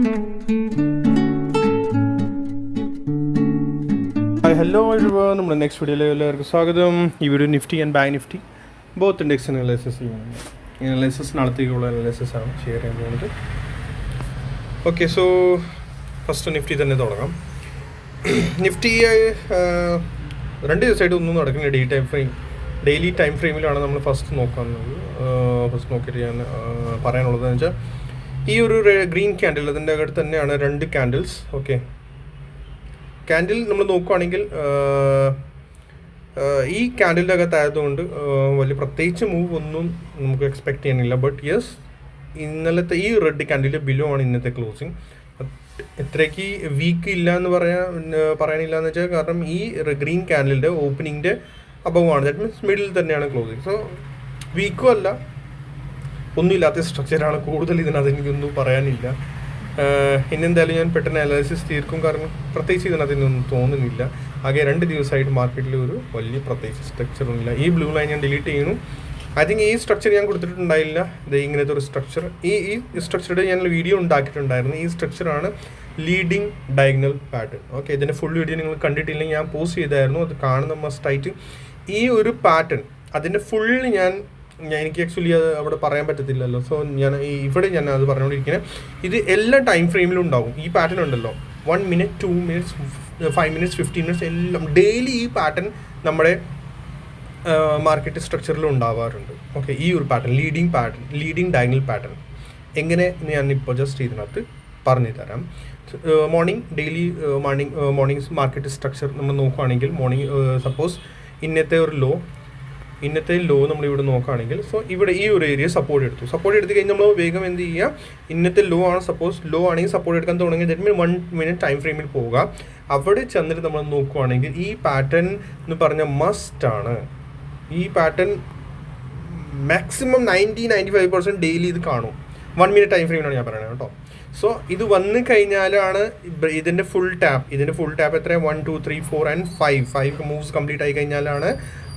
Hello everyone, നമ്മുടെ next വീഡിയോയിൽ എല്ലാവർക്കും സ്വാഗതം. ഈ video Nifty and bank Nifty both index analysis ചെയ്യുന്നുണ്ട്. ഈ അനലൈസിസ് നാളത്തേക്കുള്ള അനലൈസിസ് ആണ് ഷെയർ ചെയ്യാൻ പോകുന്നത്. ഓക്കെ, സോ ഫസ്റ്റ് നിഫ്റ്റി തന്നെ തുടങ്ങാം. നിഫ്റ്റി രണ്ട് ദിവസമായിട്ട് ഒന്നും നടക്കുന്നില്ല. ഡെയിലി ടൈം ഫ്രെയിമിലാണ് നമ്മൾ ഫസ്റ്റ് നോക്കുന്നത്. ഫസ്റ്റ് നോക്കിയിട്ട് ഞാൻ പറയാനുള്ളതെന്ന് വെച്ചാൽ ഈ ഒരു ഗ്രീൻ ക്യാൻഡിൽ അതിൻ്റെ അകത്ത് തന്നെയാണ് രണ്ട് ക്യാൻഡിൽസ്. ഓക്കെ, ക്യാൻഡിൽ നമ്മൾ നോക്കുകയാണെങ്കിൽ ഈ ക്യാൻഡിലിൻ്റെ അകത്തായതുകൊണ്ട് വലിയ പ്രത്യേകിച്ച് മൂവ് ഒന്നും നമുക്ക് എക്സ്പെക്റ്റ് ചെയ്യാനില്ല. ബട്ട് യെസ്, ഇന്നലത്തെ ഈ റെഡ് ക്യാൻഡിലിൻ്റെ ബിലോ ആണ് ഇന്നത്തെ ക്ലോസിങ്. ഇത്രയ്ക്ക് വീക്ക് ഇല്ല എന്ന് പറയാനില്ല എന്ന് വെച്ചാൽ കാരണം ഈ ഗ്രീൻ ക്യാൻഡിലിൻ്റെ ഓപ്പണിങ്ങിൻ്റെ അബവാണ്. ദാറ്റ് മീൻസ് മിഡിൽ തന്നെയാണ് ക്ലോസിങ്. സോ വീക്കും അല്ല, ഒന്നുമില്ലാത്ത സ്ട്രക്ചറാണ്. കൂടുതൽ ഇതിനകത്ത് എനിക്കൊന്നും പറയാനില്ല. ഇന്നെന്തായാലും ഞാൻ പെട്ടെന്ന് അനാലിസിസ് തീർക്കും, കാരണം പ്രത്യേകിച്ച് ഇതിനകത്തൊന്നും തോന്നുന്നില്ല. ആകെ 2 ദിവസമായിട്ട് മാർക്കറ്റിൽ ഒരു വലിയ പ്രത്യേകിച്ച് സ്ട്രക്ചറൊന്നുമില്ല. ഈ ബ്ലൂ ലൈൻ ഞാൻ ഡിലീറ്റ് ചെയ്യുന്നു. ഐ തിങ്ക് ഈ സ്ട്രക്ചർ ഞാൻ കൊടുത്തിട്ടുണ്ടായില്ല. ഇത് ഇങ്ങനത്തെ ഒരു സ്ട്രക്ചർ, ഈ സ്ട്രക്ചറുടെ ഞാൻ വീഡിയോ ഉണ്ടാക്കിയിട്ടുണ്ടായിരുന്നു. ഈ സ്ട്രക്ചറാണ് ലീഡിങ് ഡയഗണൽ പാറ്റേൺ. ഓക്കെ, ഇതിൻ്റെ ഫുൾ വീഡിയോ നിങ്ങൾ കണ്ടിട്ടില്ലെങ്കിൽ ഞാൻ പോസ്റ്റ് ചെയ്തായിരുന്നു, അത് കാണുന്ന മസ്റ്റായിട്ട്. ഈ ഒരു പാറ്റേൺ അതിൻ്റെ ഫുൾ എനിക്ക് ആക്ച്വലി അത് അവിടെ പറയാൻ പറ്റത്തില്ലല്ലോ. സോ ഇവിടെ ഞാൻ അത് പറഞ്ഞുകൊണ്ടിരിക്കുന്നത്, ഇത് എല്ലാ ടൈം ഫ്രെയിമിലും ഉണ്ടാവും. ഈ പാറ്റേൺ ഉണ്ടല്ലോ, 1 minute 2 minutes 5 minutes 15 minutes എല്ലാം ഡെയിലി ഈ പാറ്റേൺ നമ്മുടെ മാർക്കറ്റ് സ്ട്രക്ചറിൽ ഉണ്ടാവാറുണ്ട്. ഓക്കെ, ഈ ഒരു പാറ്റേൺ ലീഡിങ് ഡയഗണൽ പാറ്റേൺ എങ്ങനെ ഞാനിപ്പോൾ ജസ്റ്റ് ഇതിനകത്ത് പറഞ്ഞു തരാം. ഡെയിലി മോർണിംഗ് മാർക്കറ്റ് സ്ട്രക്ചർ നമ്മൾ നോക്കുകയാണെങ്കിൽ സപ്പോസ് ഇന്നത്തെ ലോ നമ്മളിവിടെ നോക്കുകയാണെങ്കിൽ, സോ ഇവിടെ ഈ ഒരു ഏരിയ സപ്പോർട്ട് എടുത്തു കഴിഞ്ഞ് നമ്മൾ വേഗം എന്ത് ചെയ്യുക, ഇന്നത്തെ ലോ ആണ്, സപ്പോസ് ലോ ആണെങ്കിൽ സപ്പോർട്ട് എടുക്കാൻ തുടങ്ങി, ദാറ്റ് മീൻ 1 minute ടൈം ഫ്രെയിമിൽ പോവുക. അവിടെ ചെന്നിട്ട് നമ്മൾ നോക്കുകയാണെങ്കിൽ ഈ പാറ്റേൺ എന്ന് പറഞ്ഞാൽ മസ്റ്റാണ്. ഈ പാറ്റേൺ മാക്സിമം 90-95% ഡെയിലി ഇത് കാണും. 1 minute ടൈം ഫ്രെയിമിലാണ് ഞാൻ പറയുന്നത് കേട്ടോ. സോ ഇത് വന്നു കഴിഞ്ഞാലാണ് ഇതിൻ്റെ ഫുൾ ടാപ്പ് എത്ര 1 2 3 4 and 5 മൂവ്സ് കംപ്ലീറ്റ് ആയി കഴിഞ്ഞാലാണ്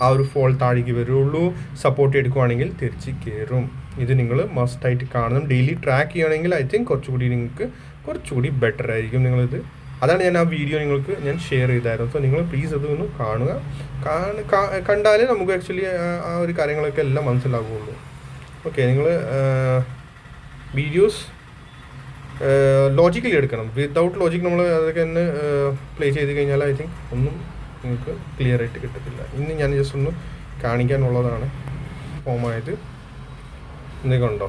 ആ ഒരു ഫോൾ താഴേക്ക് വരുള്ളൂ. സപ്പോർട്ട് എടുക്കുകയാണെങ്കിൽ തിരിച്ച് കയറും. ഇത് നിങ്ങൾ മസ്റ്റായിട്ട് കാണണം. ഡെയിലി ട്രാക്ക് ചെയ്യുകയാണെങ്കിൽ ഐ തിങ്ക് കുറച്ചുകൂടി ബെറ്റർ ആയിരിക്കും നിങ്ങളിത്. അതാണ് ഞാൻ ആ വീഡിയോ ഞാൻ ഷെയർ ചെയ്തായിരുന്നു. സോ നിങ്ങൾ പ്ലീസ് അതൊന്ന് കാണുക. കണ്ടാലേ നമുക്ക് ആക്ച്വലി ആ ഒരു കാര്യങ്ങളൊക്കെ എല്ലാം മനസ്സിലാവുകയുള്ളൂ. ഓക്കെ, നിങ്ങൾ വീഡിയോസ് ലോജിക്കലി എടുക്കണം. വിതൗട്ട് ലോജിക് നമ്മൾ അതൊക്കെ തന്നെ പ്ലേ ചെയ്ത് കഴിഞ്ഞാൽ ഐ തിങ്ക് ഒന്നും നിങ്ങൾക്ക് ക്ലിയർ ആയിട്ട് കിട്ടത്തില്ല. ഇന്ന് ഞാൻ ജസ്റ്റ് ഒന്ന് കാണിക്കാനുള്ളതാണ് ഫോമായത്. എന്തൊക്കെ ഉണ്ടോ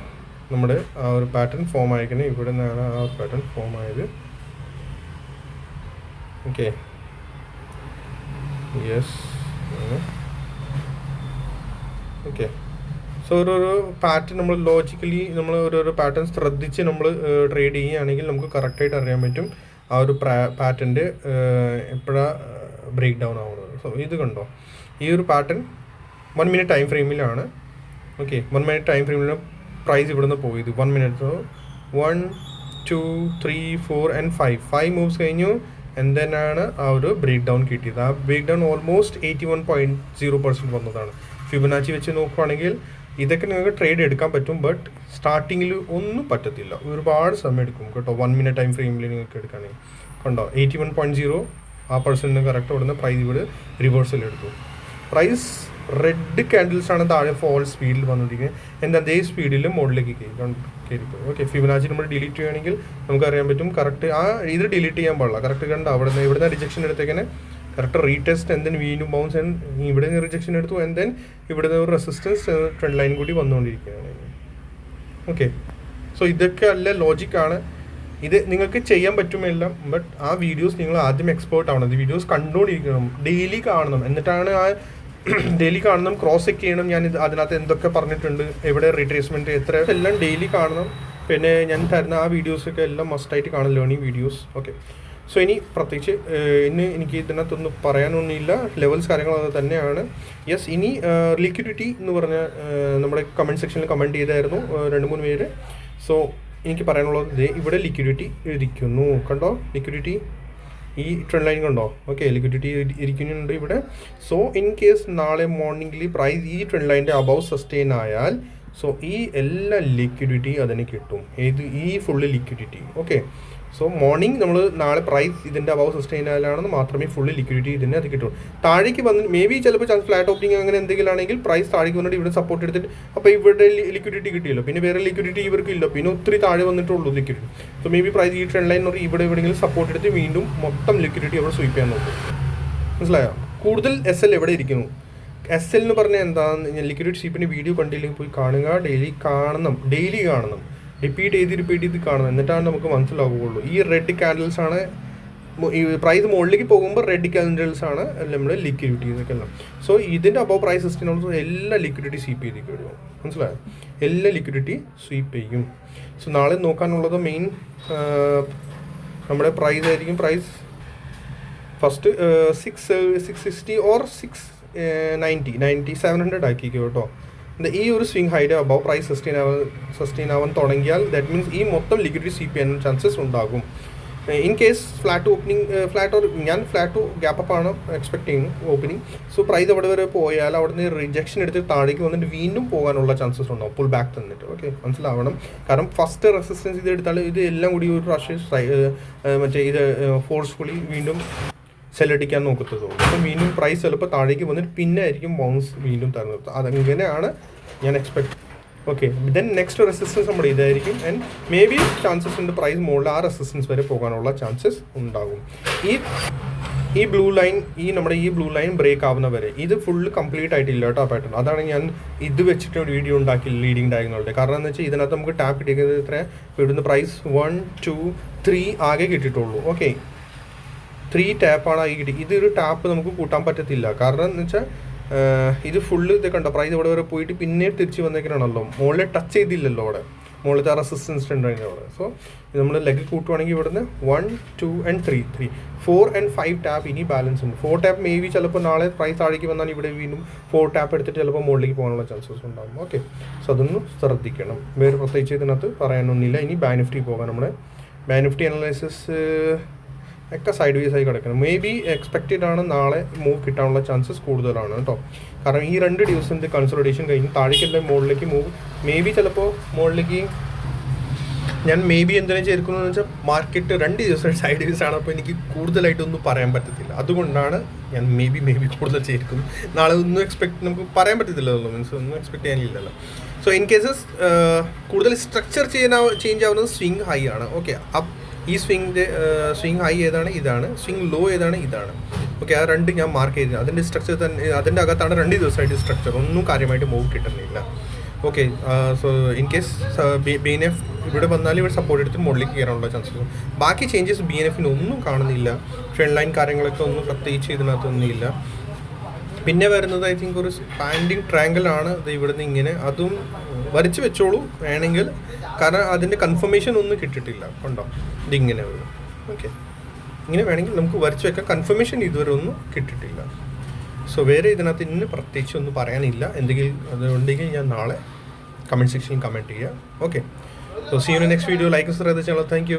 നമ്മുടെ ആ ഒരു പാറ്റേൺ ഫോം ആയിരിക്കുന്നത്, ഇവിടെ നിന്നാണ് ആ ഒരു പാറ്റേൺ ഫോം ആയത്. Okay, yes, okay. സോ ഓരോരോ പാറ്റേൺ നമ്മൾ ലോജിക്കലി ഓരോരോ പാറ്റേൺ ശ്രദ്ധിച്ച് നമ്മൾ ട്രേഡ് ചെയ്യുകയാണെങ്കിൽ നമുക്ക് കറക്റ്റായിട്ട് അറിയാൻ പറ്റും ആ ഒരു പാറ്റേണിൻ്റെ എപ്പോഴാണ് ബ്രേക്ക് ഡൗൺ ആവുന്നത്. സോ ഇത് കണ്ടോ, ഈ ഒരു പാറ്റേൺ 1 minute ടൈം ഫ്രെയിമിലാണ്. ഓക്കെ, 1 minute ടൈം ഫ്രെയിമിൽ പ്രൈസ് ഇവിടുന്ന് പോയത് 1 minute. സോ 1 2 3 4 and 5 മൂവ്സ് കഴിഞ്ഞു. എന്തിനാണ് ആ ഒരു ബ്രേക്ക് ഡൗൺ കിട്ടിയത്? ആ ബ്രേക്ക് ഡൗൺ ഓൾമോസ്റ്റ് 81.0% വന്നതാണ്. ഫിബൊനാച്ചി വെച്ച് നോക്കുകയാണെങ്കിൽ ഇതൊക്കെ നിങ്ങൾക്ക് ട്രേഡ് എടുക്കാൻ പറ്റും. ബട്ട് സ്റ്റാർട്ടിങ്ങിൽ ഒന്നും പറ്റത്തില്ല, ഒരുപാട് സമയം എടുക്കും കേട്ടോ. 1 minute ടൈം ഫ്രെയിമിൽ നിങ്ങൾക്ക് എടുക്കുകയാണെങ്കിൽ കണ്ടോ 81.0 ആ പെർസെൻറ്റിന് കറക്റ്റ് ഓടുന്ന പ്രൈസ് ഇവിടെ റിവേഴ്സൽ എടുത്തു. പ്രൈസ് റെഡ് ക്യാൻഡിൽസാണ് താഴെ ഫോൾ സ്പീഡിൽ വന്നിരിക്കുന്നത്. അതേ സ്പീഡിൽ മുകളിലേക്ക് കയറിപ്പോയി. ഓക്കെ, ഫിബൊനാച്ചി നമ്മൾ ഡിലീറ്റ് ചെയ്യുകയാണെങ്കിൽ നമുക്കറിയാൻ പറ്റും കറക്റ്റ് ഇത് ഡിലീറ്റ് ചെയ്യാൻ പാടില്ല. കറക്റ്റ് കണ്ടോ ഇവിടുന്ന് റിജക്ഷൻ എടുത്തേക്കനെ കറക്റ്റ് റീടെസ്റ്റ് എന്തെൻ വീണ്ടും ബൗൺസ് ഇവിടെ നിന്ന് റിജക്ഷൻ എടുത്തു. എന്തെൻ ഇവിടുന്ന് ഒരു റെസിസ്റ്റൻസ് ട്രെൻഡ് ലൈൻ കൂടി വന്നുകൊണ്ടിരിക്കുകയാണ്. ഓക്കെ, സോ ഇതൊക്കെ അല്ല ലോജിക്കാണ്. ഇത് നിങ്ങൾക്ക് ചെയ്യാൻ പറ്റുമെല്ലാം. ബട്ട് ആ വീഡിയോസ് നിങ്ങൾ ആദ്യം എക്സ്പേർട്ട് ആവണം. വീഡിയോസ് കണ്ടുകൊണ്ടിരിക്കണം, ഡെയിലി കാണണം. എന്നിട്ടാണ് ആ ഡെയിലി കാണണം, ക്രോസ് ചെക്ക് ചെയ്യണം. ഞാൻ അതിനകത്ത് എന്തൊക്കെ പറഞ്ഞിട്ടുണ്ട്, എവിടെ റീട്രേസ്മെൻറ്റ് എത്ര, എല്ലാം ഡെയിലി കാണണം. പിന്നെ ഞാൻ തരുന്ന ആ വീഡിയോസൊക്കെ എല്ലാം മസ്റ്റായിട്ട് കാണും, ലേണിംഗ് വീഡിയോസ്. ഓക്കെ, സോ ഇനി പ്രത്യേകിച്ച് ഇന്ന് എനിക്ക് ഇതിനകത്തൊന്നും പറയാനൊന്നുമില്ല. ലെവൽസ് കാര്യങ്ങൾ അത് തന്നെയാണ്. യെസ്, ഇനി ലിക്വിഡിറ്റി എന്ന് പറഞ്ഞാൽ നമ്മുടെ കമൻറ്റ് സെക്ഷനിൽ കമൻറ്റ് ചെയ്തായിരുന്നു 2-3 പേര്. സോ എനിക്ക് പറയാനുള്ളത് ഇവിടെ ലിക്വിഡിറ്റി ഇരിക്കുന്നു കണ്ടോ, ലിക്വിഡിറ്റി ഈ ട്രെൻഡ് ലൈൻ കണ്ടോ. ഓക്കെ, ലിക്വിഡിറ്റി ഇരിക്കുന്നുണ്ട് ഇവിടെ. സോ ഇൻ കേസ് നാളെ മോർണിംഗിൽ പ്രൈസ് ഈ ട്രെൻഡ് ലൈൻ്റെ അബവ് സസ്റ്റെയിൻ ആയാൽ സോ ഈ എല്ലാ ലിക്വിഡിറ്റി അതിന് കിട്ടും, ഈ full liquidity. Okay, so morning നമ്മൾ നാളെ പ്രൈസ് ഇതിൻ്റെ അബവ് സസ്റ്റൈനാലാണെന്ന് മാത്രമേ ഫുള്ള് ലിക്വിഡിറ്റി ഇതിന് അത് കിട്ടും. താഴേക്ക് വന്ന് മേ ബി ചിലപ്പോൾ ചാൻസ് ഫ്ലാറ്റ് ഓപ്പണിംഗ് അങ്ങനെ എന്തെങ്കിലും ആണെങ്കിൽ പ്രൈസ് താഴേക്ക് വന്നിട്ട് ഇവിടെ സപ്പോർട്ട് എടുത്തിട്ട് അപ്പോൾ ഇവിടെ ലിക്വിഡിറ്റി കിട്ടിയല്ലോ, പിന്നെ വേറെ ലിക്വിഡിറ്റി ഇവർക്ക് ഇല്ല, പിന്നെ ഒത്തിരി താഴെ വന്നിട്ടുള്ളൂ liquidity. So maybe price ഈ ട്രെൻഡ് ലൈൻ ഇവിടെ എവിടെയെങ്കിലും സപ്പോർട്ട് എടുത്ത് വീണ്ടും മൊത്തം ലിക്വിഡിറ്റി അവിടെ സ്വീപ്പ് ചെയ്യാൻ നോക്കും. മനസ്സിലായോ? കൂടുതൽ SL എവിടെ ഇരിക്കുന്നു? SL എന്ന് പറഞ്ഞാൽ എന്താണെന്ന് ഞാൻ ലിക്വിഡിറ്റി സ്വീപ്പിൻ്റെ വീഡിയോ കണ്ടില്ലെങ്കിൽ പോയി കാണുക, ഡെയിലി കാണണം, റിപ്പീറ്റ് ചെയ്ത് കാണണം, എന്നിട്ടാണ് നമുക്ക് മനസ്സിലാവുകയുള്ളൂ. ഈ റെഡ് ക്യാൻഡിൽസ് ആണ് ഈ പ്രൈസ് മുകളിലേക്ക് പോകുമ്പോൾ റെഡ് ക്യാൻഡിൽസ് ആണ് നമ്മുടെ ലിക്വിഡിറ്റി ഇതൊക്കെ എല്ലാം. സോ ഇതിൻ്റെ അപ്പോൾ പ്രൈസ് സിസ്റ്റം എല്ലാ ലിക്വിഡിറ്റി സ്വീപ്പ് ചെയ്തേക്ക് വരുമോ? മനസ്സിലായോ? എല്ലാ ലിക്വിഡിറ്റി സ്വീപ്പ് ചെയ്യും. സോ നാളെ നോക്കാനുള്ളത് മെയിൻ നമ്മുടെ പ്രൈസ് ആയിരിക്കും. പ്രൈസ് ഫസ്റ്റ് 660 ഓർ 690 700 ആക്കിക്കോ കേട്ടോ. ഈ ഒരു swing high above price sustain ആവാൻ തുടങ്ങിയാൽ ദാറ്റ് മീൻസ് ഈ മൊത്തം ലിക്വിഡിറ്റി സ്വീപ്പ് ചെയ്യാൻ ചാൻസസ് ഉണ്ടാകും. ഇൻ കേസ് ഞാൻ ഫ്ലാറ്റ് ടു ഗ്യാപ്പ് അപ്പ് ആണ് എക്സ്പെക്ട് ചെയ്യുന്നു ഓപ്പണിംഗ്. സോ പ്രൈസ് അവിടെ വരെ പോയാൽ അവിടെ നിന്ന് റിജക്ഷൻ എടുത്ത് താഴേക്ക് വന്നിട്ട് വീണ്ടും പോകാനുള്ള ചാൻസസ് ഉണ്ടാവും, പുൾ ബാക്ക് തന്നിട്ട്. ഓക്കെ, മനസ്സിലാവണം. കാരണം ഫസ്റ്റ് റെസിസ്റ്റൻസ് ഇത് എടുത്താൽ ഇത് എല്ലാം കൂടി ഒരു റഷ് മറ്റേ ഇത് ഫോഴ്സ്ഫുള്ളി വീണ്ടും സെല്ലടിക്കാൻ നോക്കത്തുള്ളൂ. അപ്പം വീണ്ടും പ്രൈസ് ചിലപ്പോൾ താഴേക്ക് വന്നിട്ട് പിന്നെ ആയിരിക്കും ബൗൺസ് വീണ്ടും തരുന്നത്. അതങ്ങനെയാണ് ഞാൻ expect. Okay, then next resistance നമ്മുടെ ഇതായിരിക്കും. ആൻഡ് മേ ബി ചാൻസസ് ഉണ്ട് പ്രൈസ് മുകളിൽ ആ റെസിസ്റ്റൻസ് വരെ പോകാനുള്ള ചാൻസസ് ഉണ്ടാകും. ഈ ബ്ലൂ ലൈൻ ബ്രേക്ക് ആവുന്നവരെ ഇത് ഫുള്ള് കംപ്ലീറ്റ് ആയിട്ടില്ല കേട്ടോ പാറ്റേൺ. അതാണ് ഞാൻ ഇത് വെച്ചിട്ട് ഒരു വീഡിയോ ഉണ്ടാക്കി ലീഡിങ് ഡയഗണലുടെ. കാരണം എന്ന് വെച്ചാൽ ഇതിനകത്ത് നമുക്ക് ടാപ്പ് കിട്ടിയത് ഇത്ര ഇവിടുന്ന് പ്രൈസ് 1 2 3 ആകെ കിട്ടിയിട്ടുള്ളൂ. ഓക്കെ, 3 ടാപ്പാണ് ആയി കിട്ടി. ഇതൊരു ടാപ്പ് നമുക്ക് കൂട്ടാൻ പറ്റത്തില്ല. കാരണം എന്ന് വെച്ചാൽ ഇത് ഫുള്ള് ഇത് കണ്ടോ, പ്രൈസ് ഇവിടെ വരെ പോയിട്ട് പിന്നെ തിരിച്ച് വന്നേക്കണല്ലോ, മുകളിൽ ടച്ച് ചെയ്തില്ലല്ലോ അവിടെ, മുകളിലത്തെ റെസിസ്റ്റൻസ് ഉണ്ടായിരുന്നു അവിടെ. സോ ഇത് നമ്മൾ ലെഗ് കൂട്ടുവാണെങ്കിൽ ഇവിടുന്ന് 1 2 and 3 4 and 5 ടാപ്പ് ഇനി ബാലൻസ് ഉണ്ട്. 4 ടാപ്പ് മേ ബി ചിലപ്പോൾ നാളെ പ്രൈസ് താഴേക്ക് വന്നാൽ ഇവിടെ വീണ്ടും 4 ടാപ്പ് എടുത്തിട്ട് ചിലപ്പോൾ മുകളിലേക്ക് പോകാനുള്ള ചാൻസസ് ഉണ്ടാകും. ഓക്കെ, സോ അതൊന്ന് ശ്രദ്ധിക്കണം. വേറെ പ്രത്യേകിച്ച് ഇതിനകത്ത് പറയാനൊന്നുമില്ല. ഇനി ബാങ്ക് നിഫ്റ്റി പോകാൻ നമ്മുടെ ബാങ്ക് നിഫ്റ്റി അനലൈസിസ് ഒക്കെ സൈഡ് വേസ് ആയി കിടക്കണം. മേ ബി എക്സ്പെക്റ്റഡ് ആണ് നാളെ മൂവ് കിട്ടാനുള്ള ചാൻസസ് കൂടുതലാണ് കേട്ടോ. കാരണം ഈ 2 ദിവസത്തെ കൺസോളിഡേഷൻ കഴിഞ്ഞ് താഴേക്കല്ല മുകളിലേക്ക് മൂവ് മേ ബി ചിലപ്പോൾ മുകളിലേക്ക് ഞാൻ മേ ബി എന്തിനാ ചേർക്കുന്നതെന്ന് വെച്ചാൽ മാർക്കറ്റ് 2 ദിവസം സൈഡ് വേസ് ആണ്. അപ്പോൾ എനിക്ക് കൂടുതലായിട്ടൊന്നും പറയാൻ പറ്റത്തില്ല. അതുകൊണ്ടാണ് ഞാൻ മേ ബി കൂടുതൽ ചേർക്കും. നാളെ ഒന്നും നമുക്ക് പറയാൻ പറ്റത്തില്ലല്ലോ, മീൻസ് ഒന്നും എക്സ്പെക്ട് ചെയ്യാനില്ലല്ലോ. സോ ഇൻ കേസസ് കൂടുതൽ സ്ട്രക്ചർ ചേഞ്ച് ആവുന്നത് സ്വിങ് ഹൈ ആണ്. ഓക്കെ, ഈ സ്വിങ് ഹൈ ഏതാണ്? ഇതാണ്. സ്വിങ് ലോ ഏതാണ്? ഇതാണ്. ഓക്കെ, ആ 2 ഞാൻ മാർക്ക് ചെയ്തത്. അതിൻ്റെ സ്ട്രക്ചർ തന്നെ അതിൻ്റെ അകത്താണ് 2 ദിവസമായിട്ട് സ്ട്രക്ചർ ഒന്നും കാര്യമായിട്ട് മൂവ് കിട്ടുന്നില്ല. Okay, so in case BNF ഇവിടെ വന്നാൽ ഇവിടെ സപ്പോർട്ട് എടുത്ത് മുകളിലേക്ക് കയറാനുള്ള ചാൻസസ്. ബാക്കി ചേഞ്ചസ് BNF ഒന്നും കാണുന്നില്ല. ട്രെൻഡ് ലൈൻ കാര്യങ്ങളൊക്കെ ഒന്നും പ്രത്യേകിച്ച് ഇതിനകത്തൊന്നുമില്ല. പിന്നെ വരുന്നത് ഐ തിങ്ക് ഒരു സ്പാൻഡിങ് ട്രയാങ്കിൾ ആണ്. ഇത് ഇവിടുന്ന് ഇങ്ങനെ അതും വരച്ച് വെച്ചോളൂ വേണമെങ്കിൽ, കാരണം അതിൻ്റെ കൺഫർമേഷൻ ഒന്നും കിട്ടിയിട്ടില്ല. കണ്ടോ, ഇതിങ്ങനെ വരും. ഓക്കെ, ഇങ്ങനെ വേണമെങ്കിൽ നമുക്ക് വരച്ച് വെക്കാം. കൺഫർമേഷൻ ഇതുവരെ ഒന്നും കിട്ടിയിട്ടില്ല. സോ വേറെ ഇതിനകത്ത് ഇന്ന് പ്രത്യേകിച്ച് ഒന്നും പറയാനില്ല. എന്തെങ്കിലും അതുണ്ടെങ്കിൽ ഞാൻ നാളെ കമൻറ്റ് സെക്ഷനിൽ കമൻറ്റ് ചെയ്യാം. Okay, so see you next video. Like ശ്രദ്ധിച്ചാലോ. Thank U.